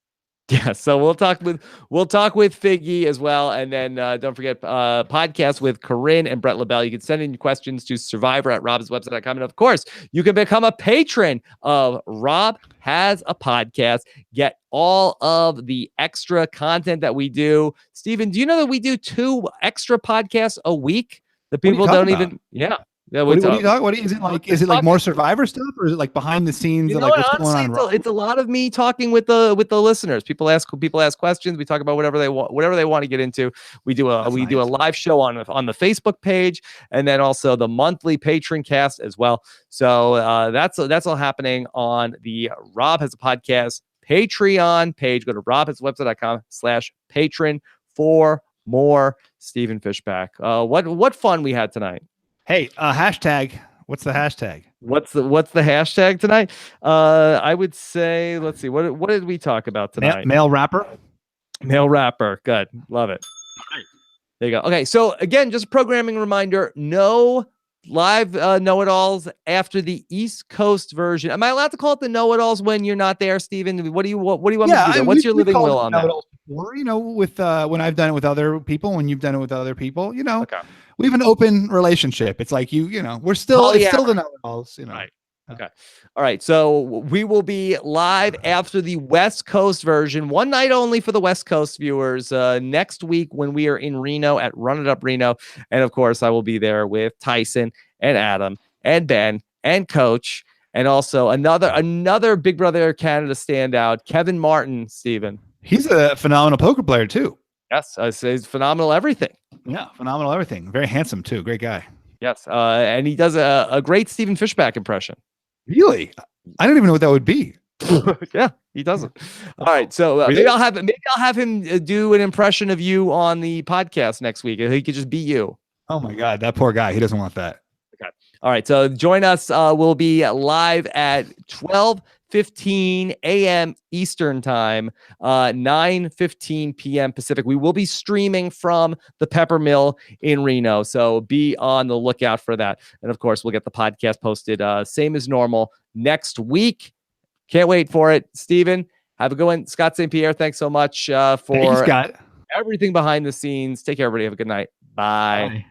S1: Yeah, so we'll talk with Figgy as well, and then don't forget podcast with Corinne and Brett LaBelle. You can send in questions to survivor@robswebsite.com, and of course, you can become a patron of Rob Has a Podcast. Get all of the extra content that we do. Stephen, do you know that we do 2 extra podcasts a week? The people don't even. Yeah. Yeah,
S2: what are you talking? What is it like? Is it like more Survivor stuff, or is it like behind the scenes? Like what's going on?
S1: It's a lot of me talking with the listeners. People ask questions. We talk about whatever they want to get into. We do a live show on the Facebook page, and then also the monthly patron cast as well. So that's all happening on the Rob Has a Podcast Patreon page. Go to robhasawebsite.com/patron for more Stephen Fishbach. What fun we had tonight.
S2: Hey, hashtag. What's the hashtag?
S1: What's the hashtag tonight? I would say, let's see. What did we talk about tonight?
S2: Male rapper.
S1: Male rapper. Good. Love it. There you go. Okay. So again, just a programming reminder, no live know-it-alls after the East Coast version. Am I allowed to call it the know-it-alls when you're not there, Stephen? What do you want me to do there? What's your living will on that?
S2: Or, with when I've done it with other people, when you've done it with other people,
S1: Okay.
S2: We have an open relationship. It's like we're still still the know-it-alls,
S1: Right. Okay. All right. So we will be live after the West Coast version, one night only for the West Coast viewers, next week when we are in Reno at Run It Up Reno. And of course, I will be there with Tyson and Adam and Ben and Coach, and also another Big Brother Canada standout, Kevin Martin, Stephen.
S2: He's a phenomenal poker player too.
S1: Yes. He's phenomenal everything.
S2: Yeah. Phenomenal everything. Very handsome too. Great guy.
S1: Yes. And he does a great Stephen Fishbach impression.
S2: Really? I don't even know what that would be.
S1: Yeah, he doesn't. All right, so maybe I'll have him do an impression of you on the podcast next week. He could just be you.
S2: Oh my God, that poor guy. He doesn't want that.
S1: Okay. All right, so join us. We'll be live at 12 8:15 a.m. Eastern time, 9:15 p.m. Pacific. We will be streaming from the Pepper Mill in Reno, so be on the lookout for that. And of course, we'll get the podcast posted same as normal next week. Can't wait for it. Stephen, have a good one. Scott St. Pierre, thanks so much
S2: Thank you,
S1: for
S2: Scott.
S1: everything behind the scenes. Take care, everybody. Have a good night. Bye.
S2: Bye.